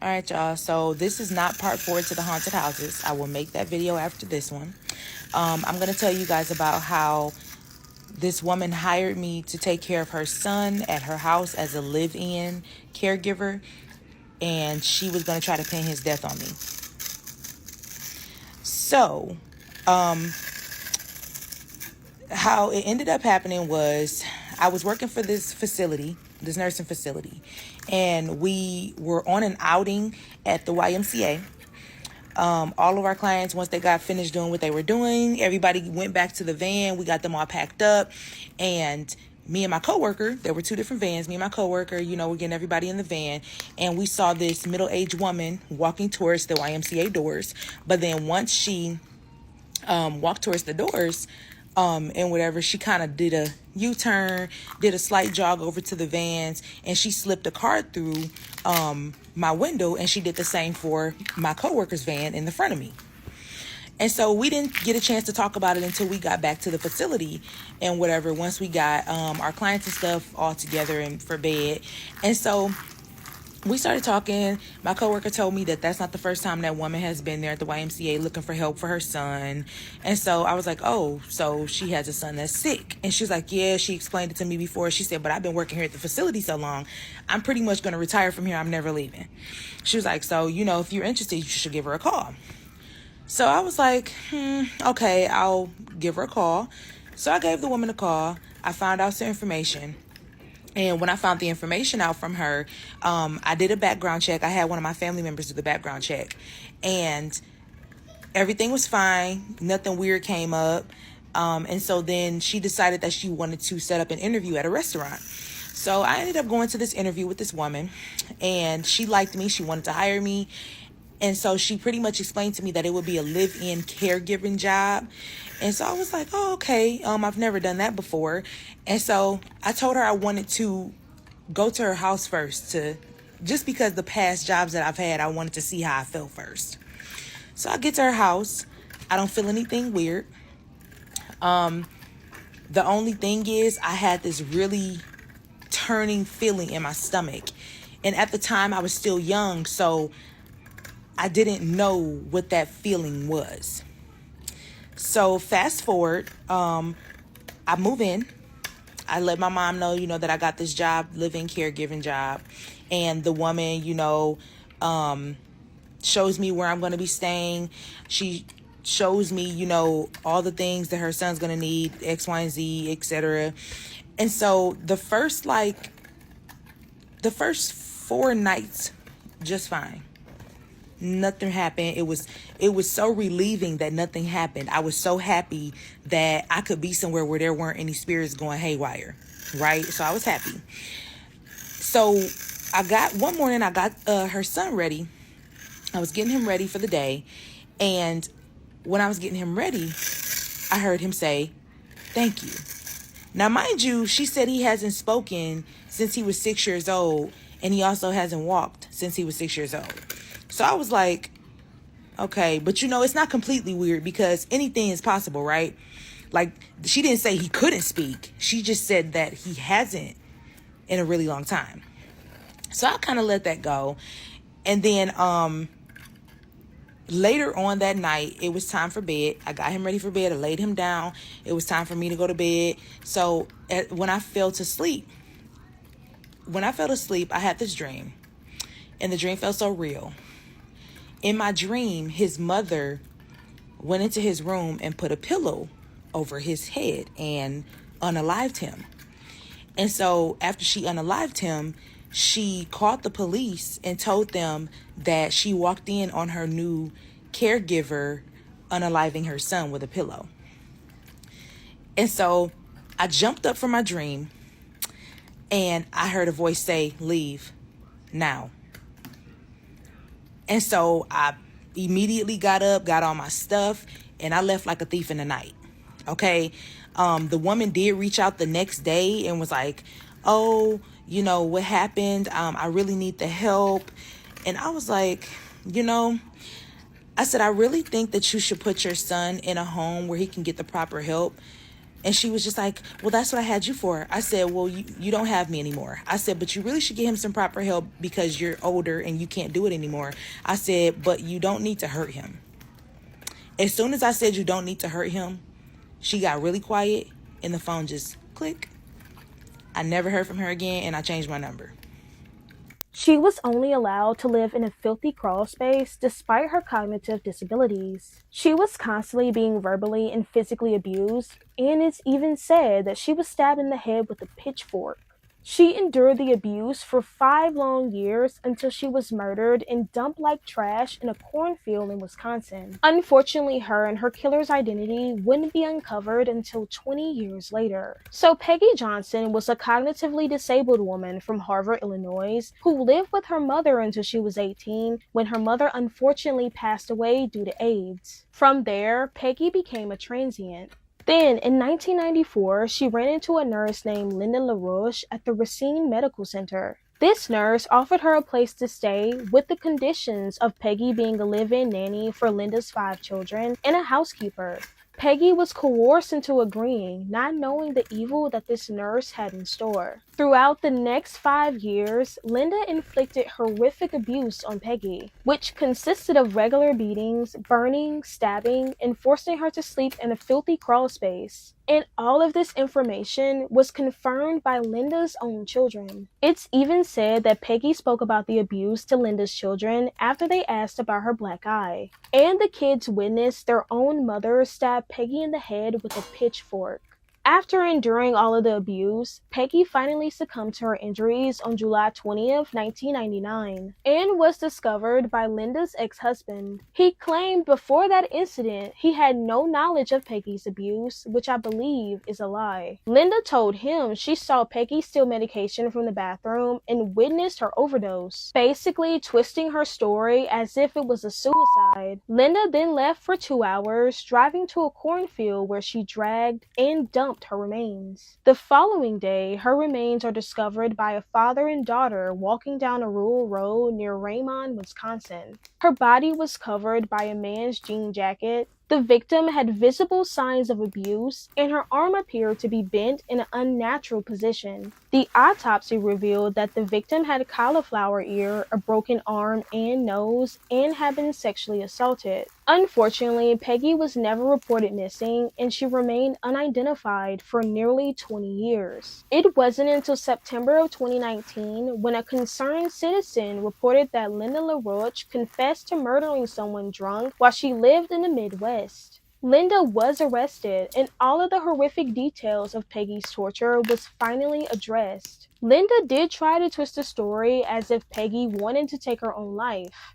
All right, y'all. So this is not part 4 to the haunted houses. I will make that video after this one. I'm going to tell you guys about how this woman hired me to take care of her son at her house as a live-in caregiver, and she was going to try to pin his death on me. So, how it ended up happening was I was working for this facility, this nursing facility, and we were on an outing at the YMCA. All of our clients, once they got finished doing what they were doing, everybody went back to the van. We got them all packed up, and me and my coworker, there were 2 different vans. Me and my coworker, we're getting everybody in the van, and we saw this middle-aged woman walking towards the YMCA doors. But then once she walked towards the doors, and whatever, she kind of did a U-turn, did a slight jog over to the vans, and she slipped a card through my window, and she did the same for my coworker's van in the front of me. And so we didn't get a chance to talk about it until we got back to the facility and whatever, once we got our clients and stuff all together and for bed. And so we started talking. My coworker told me that that's not the first time that woman has been there at the YMCA looking for help for her son. And so I was like, oh, so she has a son that's sick. And she was like, yeah, she explained it to me before. She said, but I've been working here at the facility so long, I'm pretty much going to retire from here. I'm never leaving. She was like, so, if you're interested, you should give her a call. So I was like, okay, I'll give her a call. So I gave the woman a call. I found out some information. And when I found the information out from her, I did a background check. I had one of my family members do the background check. And everything was fine. Nothing weird came up. And so then she decided that she wanted to set up an interview at a restaurant. So I ended up going to this interview with this woman. And she liked me. She wanted to hire me. And so she pretty much explained to me that it would be a live-in caregiving job. And so I was like, oh, okay. I've never done that before. And so I told her I wanted to go to her house first, just because the past jobs that I've had, I wanted to see how I felt first. So I get to her house. I don't feel anything weird. The only thing is I had this really turning feeling in my stomach. And at the time I was still young, so I didn't know what that feeling was. So fast forward, I move in. I let my mom know, that I got this job, live-in caregiving job. And the woman, shows me where I'm going to be staying. She shows me, all the things that her son's going to need, X, Y, and Z, etc. And so the first 4 nights, just fine. Nothing happened. It was so relieving that nothing happened. I was so happy that I could be somewhere where there weren't any spirits going haywire, right? So I was happy. So one morning I got her son ready. I was getting him ready for the day. And when I was getting him ready, I heard him say, "Thank you." Now, mind you, she said he hasn't spoken since he was 6 years old. And he also hasn't walked since he was 6 years old. So I was like, okay, but it's not completely weird because anything is possible, right? Like, she didn't say he couldn't speak. She just said that he hasn't in a really long time. So I kind of let that go. And then later on that night, it was time for bed. I got him ready for bed. I laid him down. It was time for me to go to bed. So when I fell asleep, I had this dream. And the dream felt so real. In my dream, his mother went into his room and put a pillow over his head and unalived him. And so after she unalived him, she called the police and told them that she walked in on her new caregiver unaliving her son with a pillow. And so I jumped up from my dream and I heard a voice say, "Leave now." And so I immediately got up, got all my stuff, and I left like a thief in the night. Okay. The woman did reach out the next day and was like, "Oh, what happened? I really need the help." And I was like, I said, "I really think that you should put your son in a home where he can get the proper help. And she was just like, well, that's what I had you for. I said, well, you don't have me anymore. I said, but you really should get him some proper help because you're older and you can't do it anymore. I said, but you don't need to hurt him. As soon as I said you don't need to hurt him, she got really quiet and the phone just click. I never heard from her again and I changed my number. She was only allowed to live in a filthy crawl space despite her cognitive disabilities. She was constantly being verbally and physically abused, and it's even said that she was stabbed in the head with a pitchfork. She endured the abuse for 5 long years until she was murdered and dumped like trash in a cornfield in Wisconsin. Unfortunately, her and her killer's identity wouldn't be uncovered until 20 years later. So Peggy Johnson was a cognitively disabled woman from Harvard, Illinois, who lived with her mother until she was 18, when her mother unfortunately passed away due to AIDS. From there, Peggy became a transient. Then, in 1994, she ran into a nurse named Linda LaRoche at the Racine Medical Center. This nurse offered her a place to stay with the conditions of Peggy being a live-in nanny for Linda's 5 children and a housekeeper. Peggy was coerced into agreeing, not knowing the evil that this nurse had in store. Throughout the next 5 years, Linda inflicted horrific abuse on Peggy, which consisted of regular beatings, burning, stabbing, and forcing her to sleep in a filthy crawl space. And all of this information was confirmed by Linda's own children. It's even said that Peggy spoke about the abuse to Linda's children after they asked about her black eye. And the kids witnessed their own mother stab Peggy in the head with a pitchfork. After enduring all of the abuse, Peggy finally succumbed to her injuries on July 20th, 1999, and was discovered by Linda's ex-husband. He claimed before that incident he had no knowledge of Peggy's abuse, which I believe is a lie. Linda told him she saw Peggy steal medication from the bathroom and witnessed her overdose, basically twisting her story as if it was a suicide. Linda then left for 2 hours, driving to a cornfield where she dragged and dumped her remains. The following day, her remains are discovered by a father and daughter walking down a rural road near Raymond, Wisconsin. Her body was covered by a man's jean jacket. The victim had visible signs of abuse, and her arm appeared to be bent in an unnatural position. The autopsy revealed that the victim had a cauliflower ear, a broken arm and nose, and had been sexually assaulted. Unfortunately, Peggy was never reported missing, and she remained unidentified for nearly 20 years. It wasn't until September of 2019 when a concerned citizen reported that Linda LaRoche confessed to murdering someone drunk while she lived in the Midwest. Linda was arrested, and all of the horrific details of Peggy's torture was finally addressed. Linda did try to twist the story as if Peggy wanted to take her own life.